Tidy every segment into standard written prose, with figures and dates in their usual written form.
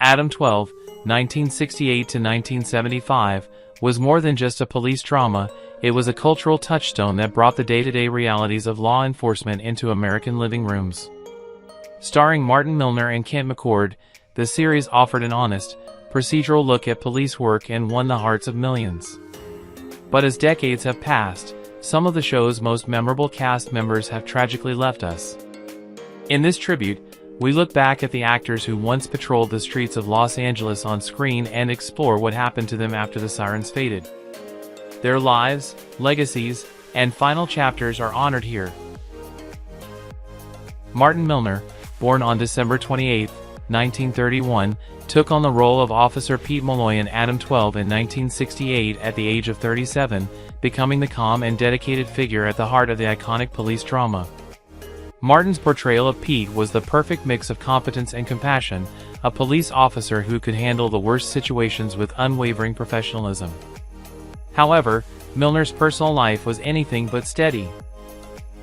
Adam-12, 1968 to 1975, was more than just a police drama. It was a cultural touchstone that brought the day-to-day realities of law enforcement into American living rooms. Starring Martin Milner and Kent McCord, the series offered an honest, procedural look at police work and won the hearts of millions. But as decades have passed, some of the show's most memorable cast members have tragically left us. In this tribute, we look back at the actors who once patrolled the streets of Los Angeles on screen and explore what happened to them after the sirens faded. Their lives, legacies, and final chapters are honored here. Martin Milner, born on December 28, 1931, took on the role of Officer Pete Malloy in Adam-12 in 1968 at the age of 37, becoming the calm and dedicated figure at the heart of the iconic police drama. Martin's portrayal of Pete was the perfect mix of competence and compassion, a police officer who could handle the worst situations with unwavering professionalism. However, Milner's personal life was anything but steady.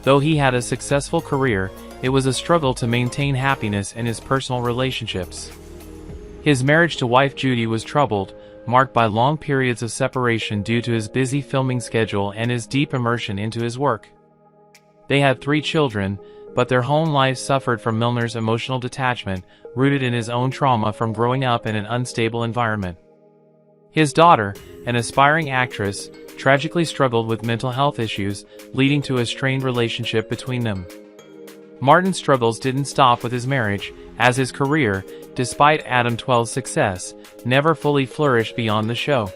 Though he had a successful career, it was a struggle to maintain happiness in his personal relationships. His marriage to wife Judy was troubled, marked by long periods of separation due to his busy filming schedule and his deep immersion into his work. They had 3 children, but their home life suffered from Milner's emotional detachment, rooted in his own trauma from growing up in an unstable environment. His daughter, an aspiring actress, tragically struggled with mental health issues, leading to a strained relationship between them. Martin's struggles didn't stop with his marriage, as his career, despite Adam-12's success, never fully flourished beyond the show.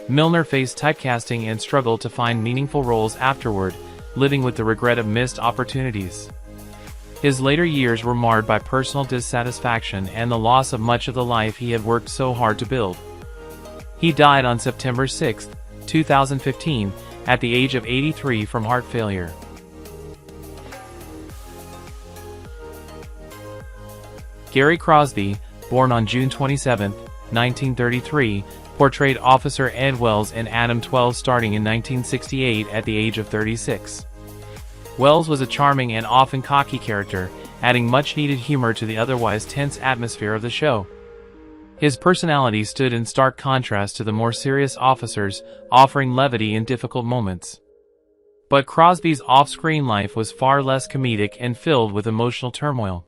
Milner faced typecasting and struggled to find meaningful roles afterward, living with the regret of missed opportunities. His later years were marred by personal dissatisfaction and the loss of much of the life he had worked so hard to build. He died on September 6, 2015, at the age of 83 from heart failure. Gary Crosby, born on June 27, 1933, portrayed Officer Ed Wells in Adam-12 starting in 1968 at the age of 36. Wells was a charming and often cocky character, adding much-needed humor to the otherwise tense atmosphere of the show. His personality stood in stark contrast to the more serious officers, offering levity in difficult moments. But Crosby's off-screen life was far less comedic and filled with emotional turmoil.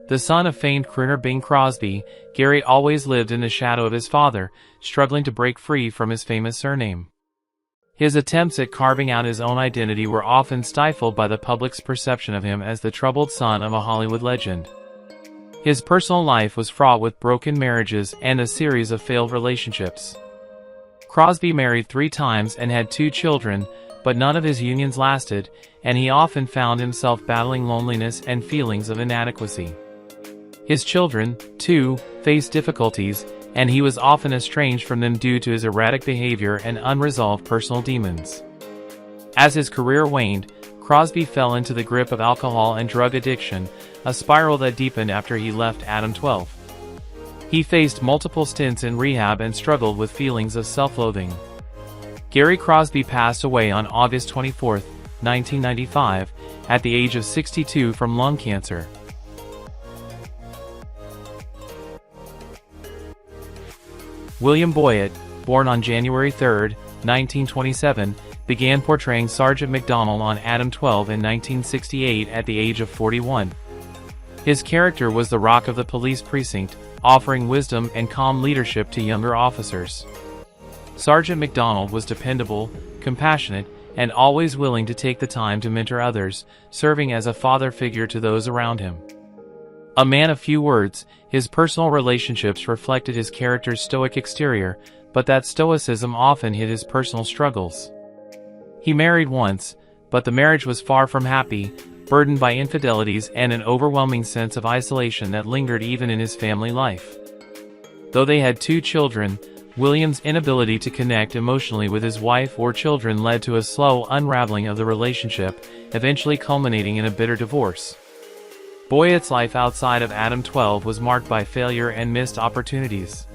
The son of famed crooner Bing Crosby, Gary always lived in the shadow of his father, struggling to break free from his famous surname. His attempts at carving out his own identity were often stifled by the public's perception of him as the troubled son of a Hollywood legend. His personal life was fraught with broken marriages and a series of failed relationships. Crosby married 3 times and had 2 children, but none of his unions lasted, and he often found himself battling loneliness and feelings of inadequacy. His children, too, faced difficulties, and he was often estranged from them due to his erratic behavior and unresolved personal demons. As his career waned, Crosby fell into the grip of alcohol and drug addiction, a spiral that deepened after he left Adam-12. He faced multiple stints in rehab and struggled with feelings of self-loathing. Gary Crosby passed away on August 24, 1995, at the age of 62 from lung cancer. William Boyette, born on January 3, 1927, began portraying Sergeant McDonald on Adam-12 in 1968 at the age of 41. His character was the rock of the police precinct, offering wisdom and calm leadership to younger officers. Sergeant McDonald was dependable, compassionate, and always willing to take the time to mentor others, serving as a father figure to those around him. A man of few words, his personal relationships reflected his character's stoic exterior, but that stoicism often hid his personal struggles. He married once, but the marriage was far from happy, burdened by infidelities and an overwhelming sense of isolation that lingered even in his family life. Though they had 2 children, William's inability to connect emotionally with his wife or children led to a slow unraveling of the relationship, eventually culminating in a bitter divorce. Boyette's life outside of Adam-12 was marked by failure and missed opportunities.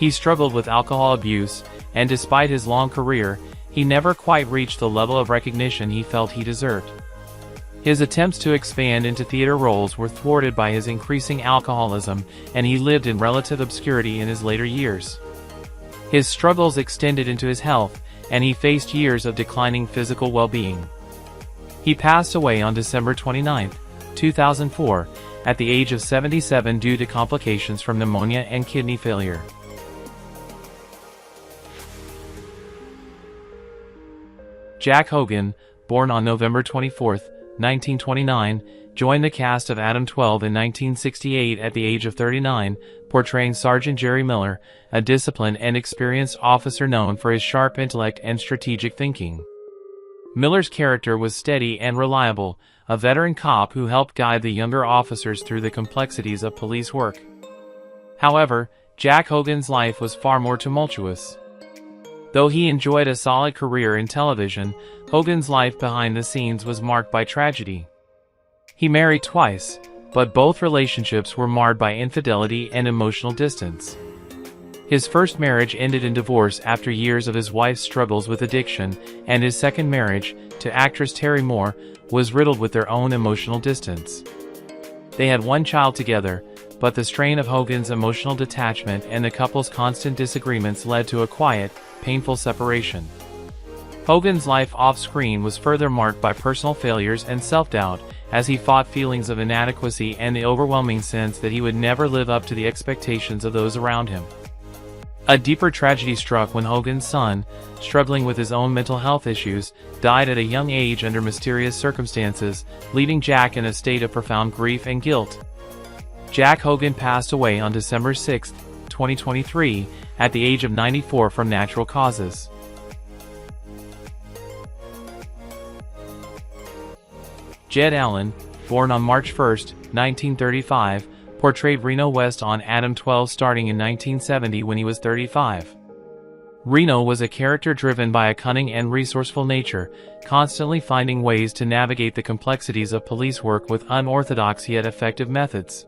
He struggled with alcohol abuse, and despite his long career, he never quite reached the level of recognition he felt he deserved. His attempts to expand into theater roles were thwarted by his increasing alcoholism, and he lived in relative obscurity in his later years. His struggles extended into his health, and he faced years of declining physical well-being. He passed away on December 29, 2004, at the age of 77 due to complications from pneumonia and kidney failure. Jack Hogan, born on November 24, 1929, joined the cast of Adam-12 in 1968 at the age of 39, portraying Sergeant Jerry Milner, a disciplined and experienced officer known for his sharp intellect and strategic thinking. Miller's character was steady and reliable, a veteran cop who helped guide the younger officers through the complexities of police work. However, Jack Hogan's life was far more tumultuous. Though he enjoyed a solid career in television, Hogan's life behind the scenes was marked by tragedy. He married twice, but both relationships were marred by infidelity and emotional distance. His first marriage ended in divorce after years of his wife's struggles with addiction, and his second marriage, to actress Terry Moore, was riddled with their own emotional distance. They had one child together, but the strain of Hogan's emotional detachment and the couple's constant disagreements led to a quiet, painful separation. Hogan's life off-screen was further marked by personal failures and self-doubt, as he fought feelings of inadequacy and the overwhelming sense that he would never live up to the expectations of those around him. A deeper tragedy struck when Hogan's son, struggling with his own mental health issues, died at a young age under mysterious circumstances, leaving Jack in a state of profound grief and guilt. Jack Hogan passed away on December 6, 2023, at the age of 94 from natural causes. Jed Allen, born on March 1, 1935, portrayed Reno West on Adam-12 starting in 1970 when he was 35. Reno was a character driven by a cunning and resourceful nature, constantly finding ways to navigate the complexities of police work with unorthodox yet effective methods.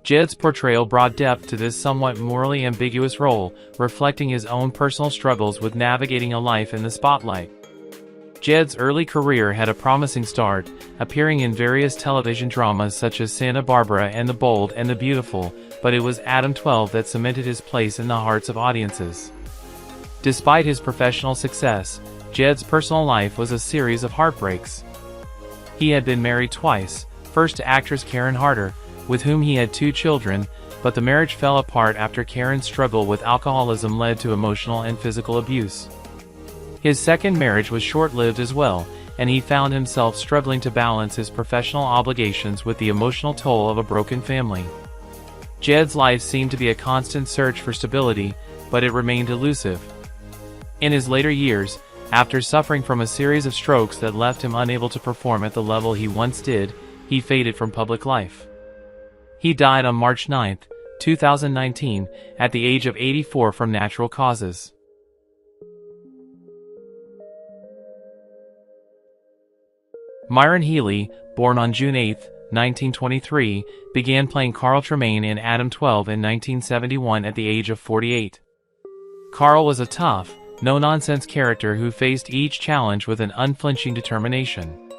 Jed's portrayal brought depth to this somewhat morally ambiguous role, reflecting his own personal struggles with navigating a life in the spotlight. Jed's early career had a promising start, appearing in various television dramas such as Santa Barbara and The Bold and the Beautiful, but it was Adam-12 that cemented his place in the hearts of audiences. Despite his professional success, Jed's personal life was a series of heartbreaks. He had been married twice, first to actress Karen Harder, with whom he had 2 children, but the marriage fell apart after Karen's struggle with alcoholism led to emotional and physical abuse. His second marriage was short-lived as well, and he found himself struggling to balance his professional obligations with the emotional toll of a broken family. Jed's life seemed to be a constant search for stability, but it remained elusive. In his later years, after suffering from a series of strokes that left him unable to perform at the level he once did, he faded from public life. He died on March 9, 2019, at the age of 84 from natural causes. Myron Healey, born on June 8, 1923, began playing Carl Tremaine in Adam-12 in 1971 at the age of 48. Carl was a tough, no-nonsense character who faced each challenge with an unflinching determination.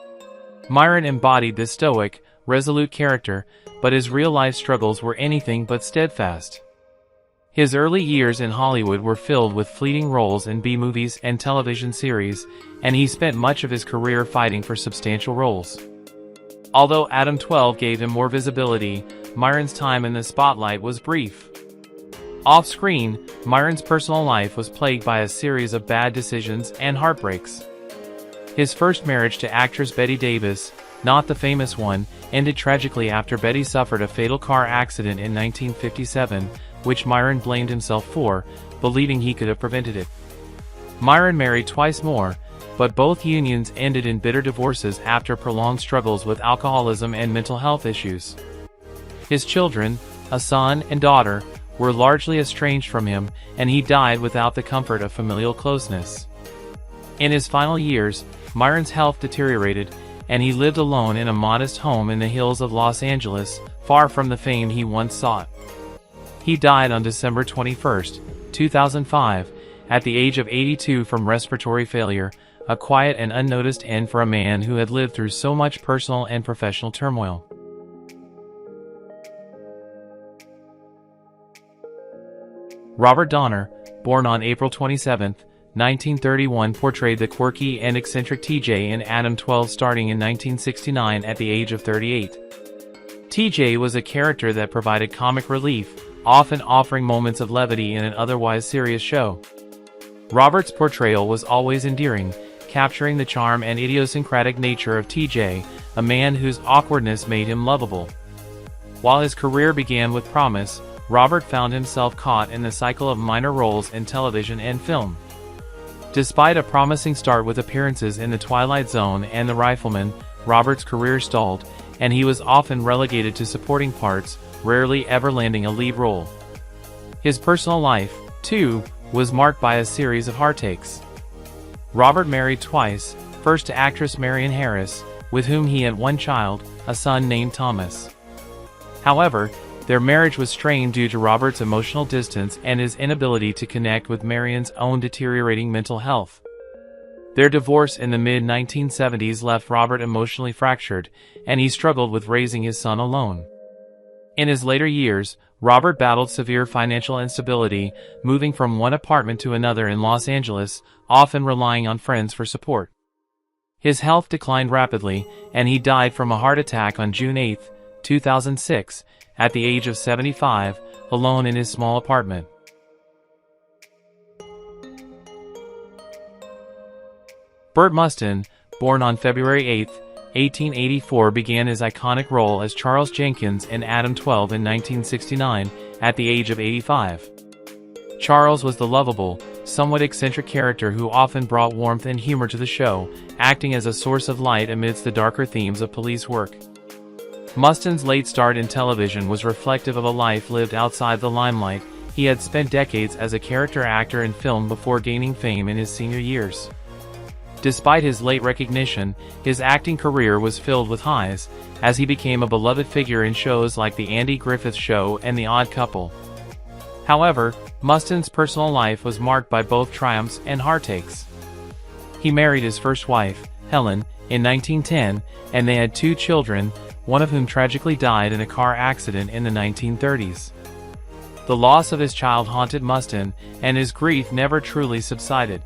Myron embodied this stoic, resolute character, but his real-life struggles were anything but steadfast. His early years in Hollywood were filled with fleeting roles in B-movies and television series, and he spent much of his career fighting for substantial roles. Although Adam-12 gave him more visibility, Myron's time in the spotlight was brief. Off-screen, Myron's personal life was plagued by a series of bad decisions and heartbreaks. His first marriage to actress Bette Davis, not the famous one, ended tragically after Bette suffered a fatal car accident in 1957, which Myron blamed himself for, believing he could have prevented it. Myron married twice more, but both unions ended in bitter divorces after prolonged struggles with alcoholism and mental health issues. His children, a son and daughter, were largely estranged from him, and he died without the comfort of familial closeness. In his final years, Myron's health deteriorated, and he lived alone in a modest home in the hills of Los Angeles, far from the fame he once sought. He died on December 21, 2005, at the age of 82 from respiratory failure, a quiet and unnoticed end for a man who had lived through so much personal and professional turmoil. Robert Donner, born on April 27, 1931, portrayed the quirky and eccentric TJ in Adam-12 starting in 1969 at the age of 38. TJ was a character that provided comic relief, often offering moments of levity in an otherwise serious show. Robert's portrayal was always endearing, capturing the charm and idiosyncratic nature of TJ, a man whose awkwardness made him lovable. While his career began with promise, Robert found himself caught in the cycle of minor roles in television and film. Despite a promising start with appearances in The Twilight Zone and The Rifleman, Robert's career stalled, and he was often relegated to supporting parts, rarely ever landing a lead role. His personal life, too, was marked by a series of heartaches. Robert married twice, first to actress Marion Harris, with whom he had one child, a son named Thomas. However, their marriage was strained due to Robert's emotional distance and his inability to connect with Marion's own deteriorating mental health. Their divorce in the mid-1970s left Robert emotionally fractured, and he struggled with raising his son alone. In his later years, Robert battled severe financial instability, moving from one apartment to another in Los Angeles, often relying on friends for support. His health declined rapidly, and he died from a heart attack on June 8, 2006, at the age of 75, alone in his small apartment. Bert Mustin, born on February 8, 1884, began his iconic role as Charles Jenkins in Adam-12 in 1969, at the age of 85. Charles was the lovable, somewhat eccentric character who often brought warmth and humor to the show, acting as a source of light amidst the darker themes of police work. Mustin's late start in television was reflective of a life lived outside the limelight. He had spent decades as a character actor in film before gaining fame in his senior years. Despite his late recognition, his acting career was filled with highs, as he became a beloved figure in shows like The Andy Griffith Show and The Odd Couple. However, Mustin's personal life was marked by both triumphs and heartaches. He married his first wife, Helen, in 1910, and they had 2 children, one of whom tragically died in a car accident in the 1930s. The loss of his child haunted Mustin, and his grief never truly subsided.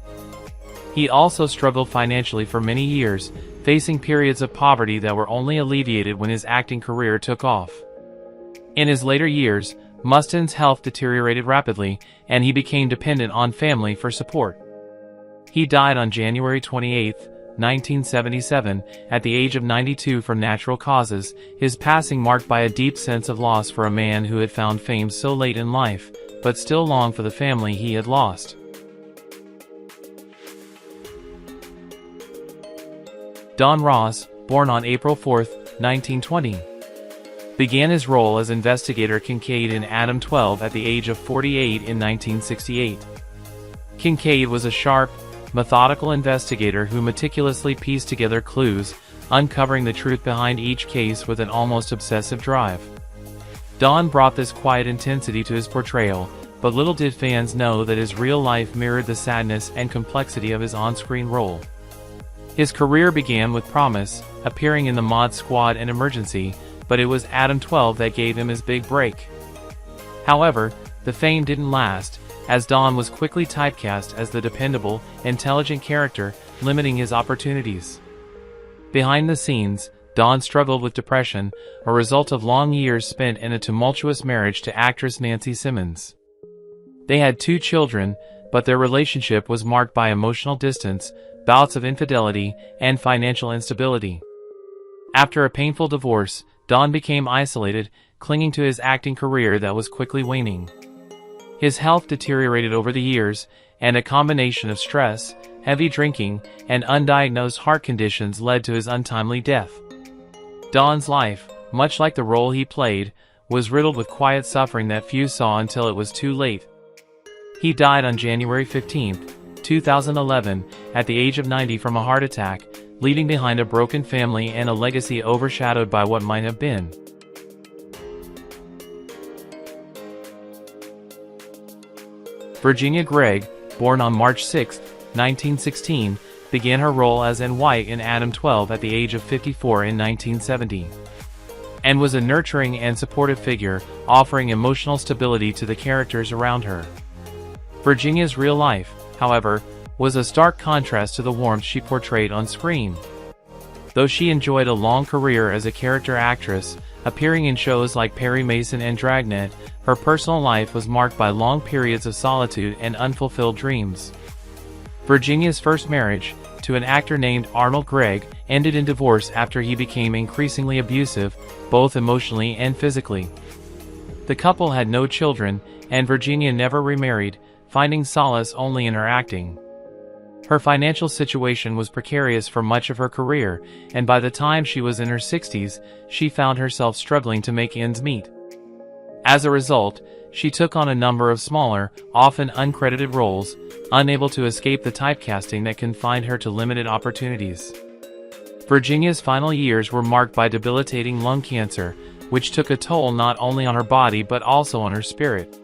He also struggled financially for many years, facing periods of poverty that were only alleviated when his acting career took off. In his later years, Mustin's health deteriorated rapidly, and he became dependent on family for support. He died on January 28, 1977, at the age of 92 from natural causes, his passing marked by a deep sense of loss for a man who had found fame so late in life, but still longed for the family he had lost. Don Ross, born on April 4, 1920, began his role as investigator Kincaid in Adam-12 at the age of 48 in 1968. Kincaid was a sharp, methodical investigator who meticulously pieced together clues, uncovering the truth behind each case with an almost obsessive drive. Don brought this quiet intensity to his portrayal, but little did fans know that his real life mirrored the sadness and complexity of his on-screen role. His career began with promise, appearing in the Mod Squad and Emergency, but it was Adam-12 that gave him his big break. However, the fame didn't last, as Don was quickly typecast as the dependable, intelligent character, limiting his opportunities. Behind the scenes, Don struggled with depression, a result of long years spent in a tumultuous marriage to actress Nancy Simmons. They had 2 children, but their relationship was marked by emotional distance, bouts of infidelity, and financial instability. After a painful divorce, Don became isolated, clinging to his acting career that was quickly waning. His health deteriorated over the years, and a combination of stress, heavy drinking, and undiagnosed heart conditions led to his untimely death. Don's life, much like the role he played, was riddled with quiet suffering that few saw until it was too late. He died on January 15, 2011, at the age of 90 from a heart attack, leaving behind a broken family and a legacy overshadowed by what might have been. Virginia Gregg, born on March 6, 1916, began her role as N. White in Adam-12 at the age of 54 in 1970. And was a nurturing and supportive figure, offering emotional stability to the characters around her. Virginia's real life, however, was a stark contrast to the warmth she portrayed on screen. Though she enjoyed a long career as a character actress, appearing in shows like Perry Mason and Dragnet, her personal life was marked by long periods of solitude and unfulfilled dreams. Virginia's first marriage, to an actor named Arnold Gregg, ended in divorce after he became increasingly abusive, both emotionally and physically. The couple had no children, and Virginia never remarried, finding solace only in her acting. Her financial situation was precarious for much of her career, and by the time she was in her 60s, she found herself struggling to make ends meet. As a result, she took on a number of smaller, often uncredited roles, unable to escape the typecasting that confined her to limited opportunities. Virginia's final years were marked by debilitating lung cancer, which took a toll not only on her body but also on her spirit.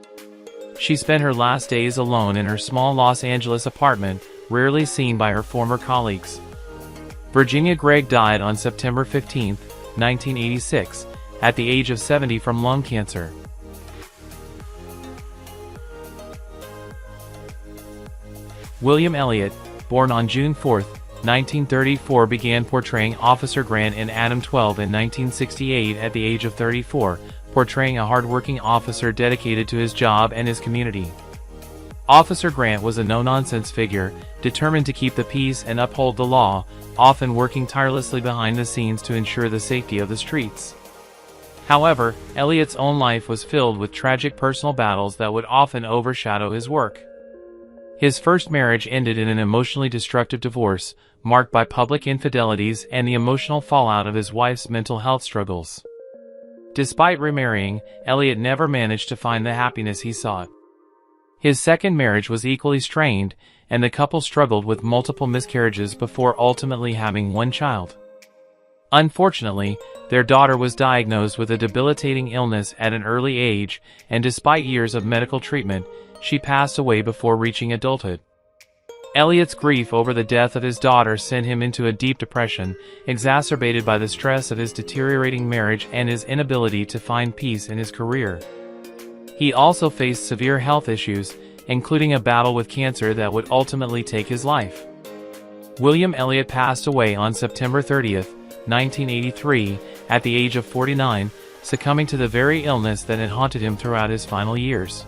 She spent her last days alone in her small Los Angeles apartment, rarely seen by her former colleagues. Virginia Gregg died on September 15, 1986, at the age of 70 from lung cancer. William Elliot, born on June 4, 1934, began portraying Officer Grant in Adam-12 in 1968 at the age of 34, portraying a hard-working officer dedicated to his job and his community. Officer Grant was a no-nonsense figure, determined to keep the peace and uphold the law, often working tirelessly behind the scenes to ensure the safety of the streets. However, Elliot's own life was filled with tragic personal battles that would often overshadow his work. His first marriage ended in an emotionally destructive divorce, marked by public infidelities and the emotional fallout of his wife's mental health struggles. Despite remarrying, Elliot never managed to find the happiness he sought. His second marriage was equally strained, and the couple struggled with multiple miscarriages before ultimately having one child. Unfortunately, their daughter was diagnosed with a debilitating illness at an early age, and despite years of medical treatment, she passed away before reaching adulthood. Elliot's grief over the death of his daughter sent him into a deep depression, exacerbated by the stress of his deteriorating marriage and his inability to find peace in his career. He also faced severe health issues, including a battle with cancer that would ultimately take his life. William Elliot passed away on September 30, 1983, at the age of 49, succumbing to the very illness that had haunted him throughout his final years.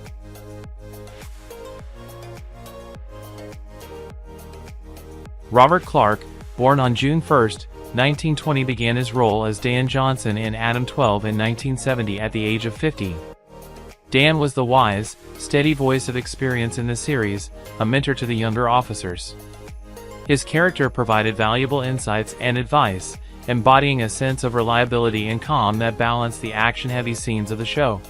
Robert Clark, born on June 1, 1920, began his role as Dan Johnson in Adam-12 in 1970 at the age of 50. Dan was the wise, steady voice of experience in the series, a mentor to the younger officers. His character provided valuable insights and advice, embodying a sense of reliability and calm that balanced the action-heavy scenes of the show.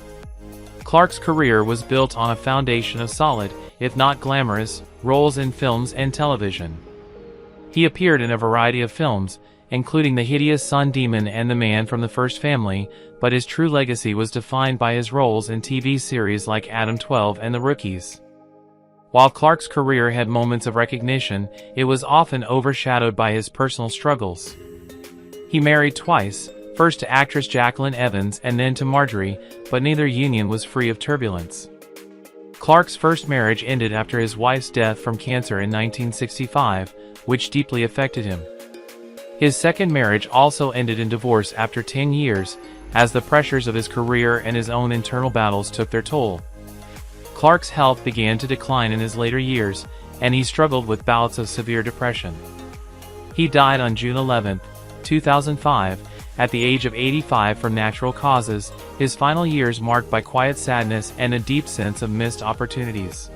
Clark's career was built on a foundation of solid, if not glamorous, roles in films and television. He appeared in a variety of films, including The Hideous Sun Demon and The Man from the First Family, but his true legacy was defined by his roles in TV series like Adam-12 and The Rookies. While Clark's career had moments of recognition, it was often overshadowed by his personal struggles. He married twice, first to actress Jacqueline Evans and then to Marjorie, but neither union was free of turbulence. Clark's first marriage ended after his wife's death from cancer in 1965, which deeply affected him. His second marriage also ended in divorce after 10 years, as the pressures of his career and his own internal battles took their toll. Clark's health began to decline in his later years, and he struggled with bouts of severe depression. He died on June 11, 2005, at the age of 85 from natural causes, his final years marked by quiet sadness and a deep sense of missed opportunities.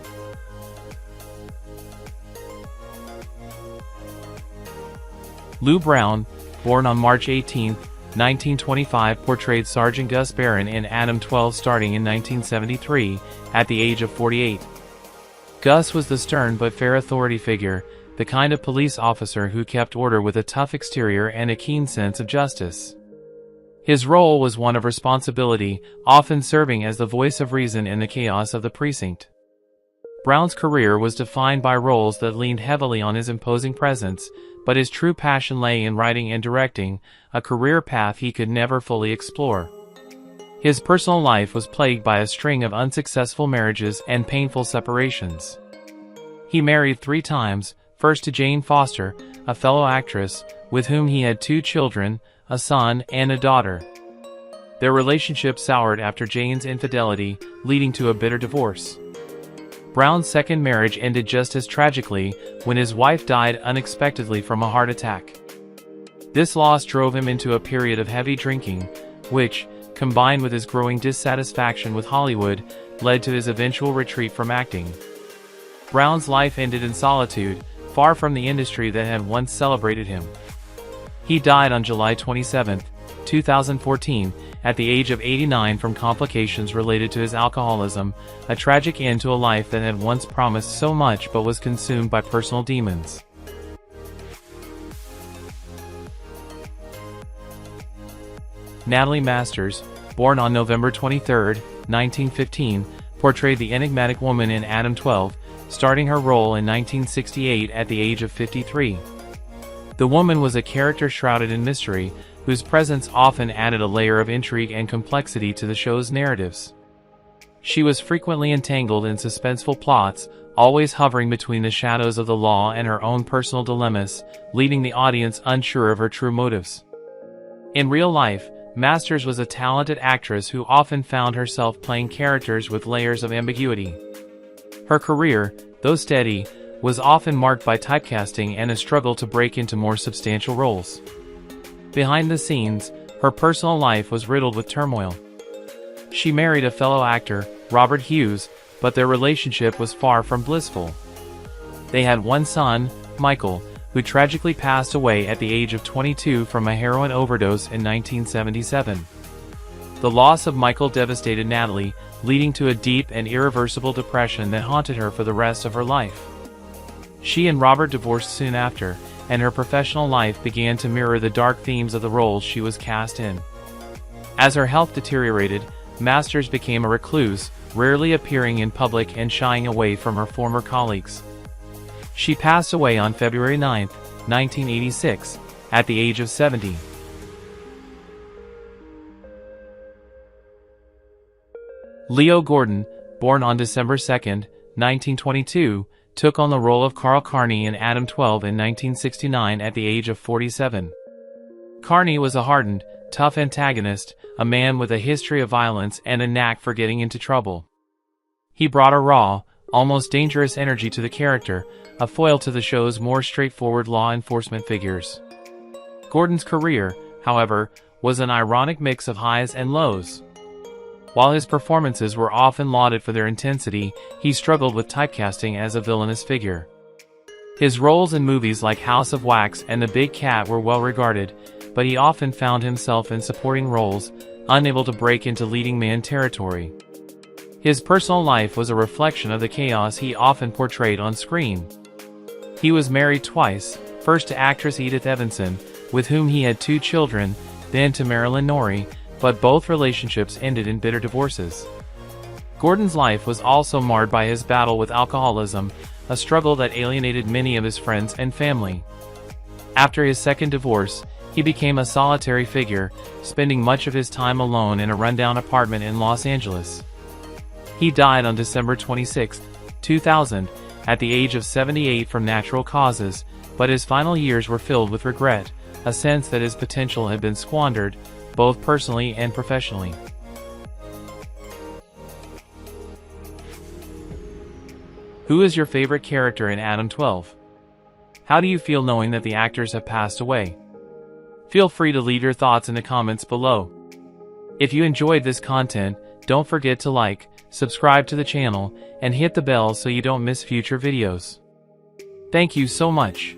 Lou Brown, born on March 18, 1925, portrayed Sergeant Gus Barron in Adam-12 starting in 1973, at the age of 48. Gus was the stern but fair authority figure, the kind of police officer who kept order with a tough exterior and a keen sense of justice. His role was one of responsibility, often serving as the voice of reason in the chaos of the precinct. Brown's career was defined by roles that leaned heavily on his imposing presence, but his true passion lay in writing and directing, a career path he could never fully explore. His personal life was plagued by a string of unsuccessful marriages and painful separations. He married 3 times, first to Jane Foster, a fellow actress, with whom he had 2 children, a son and a daughter. Their relationship soured after Jane's infidelity, leading to a bitter divorce. Brown's second marriage ended just as tragically, when his wife died unexpectedly from a heart attack. This loss drove him into a period of heavy drinking, which, combined with his growing dissatisfaction with Hollywood, led to his eventual retreat from acting. Brown's life ended in solitude, far from the industry that had once celebrated him. He died on July 27, 2014, at the age of 89 from complications related to his alcoholism, a tragic end to a life that had once promised so much but was consumed by personal demons. Natalie Masters, born on November 23, 1915, portrayed the enigmatic woman in Adam-12, starting her role in 1968 at the age of 53. The woman was a character shrouded in mystery, whose presence often added a layer of intrigue and complexity to the show's narratives. She was frequently entangled in suspenseful plots, always hovering between the shadows of the law and her own personal dilemmas, leaving the audience unsure of her true motives. In real life, Masters was a talented actress who often found herself playing characters with layers of ambiguity. Her career, though steady, was often marked by typecasting and a struggle to break into more substantial roles. Behind the scenes, her personal life was riddled with turmoil. She married a fellow actor, Robert Hughes, but their relationship was far from blissful. They had 1 son, Michael, who tragically passed away at the age of 22 from a heroin overdose in 1977. The loss of Michael devastated Natalie, leading to a deep and irreversible depression that haunted her for the rest of her life. She and Robert divorced soon after, and her professional life began to mirror the dark themes of the roles she was cast in. As her health deteriorated, Masters became a recluse, rarely appearing in public and shying away from her former colleagues. She passed away on February 9, 1986, at the age of 70. Leo Gordon, born on December 2, 1922, took on the role of Carl Carney in Adam-12 in 1969 at the age of 47. Carney was a hardened, tough antagonist, a man with a history of violence and a knack for getting into trouble. He brought a raw, almost dangerous energy to the character, a foil to the show's more straightforward law enforcement figures. Gordon's career, however, was an ironic mix of highs and lows. While his performances were often lauded for their intensity, he struggled with typecasting as a villainous figure. His roles in movies like House of Wax and The Big Cat were well regarded, but he often found himself in supporting roles, unable to break into leading man territory. His personal life was a reflection of the chaos he often portrayed on screen. He was married twice, first to actress Edith Evanson, with whom he had 2 children, then to Marilyn Norrie, but both relationships ended in bitter divorces. Gordon's life was also marred by his battle with alcoholism, a struggle that alienated many of his friends and family. After his second divorce, he became a solitary figure, spending much of his time alone in a rundown apartment in Los Angeles. He died on December 26, 2000, at the age of 78 from natural causes, but his final years were filled with regret, a sense that his potential had been squandered, both personally and professionally. Who is your favorite character in Adam-12? How do you feel knowing that the actors have passed away? Feel free to leave your thoughts in the comments below. If you enjoyed this content, don't forget to like, subscribe to the channel, and hit the bell so you don't miss future videos. Thank you so much.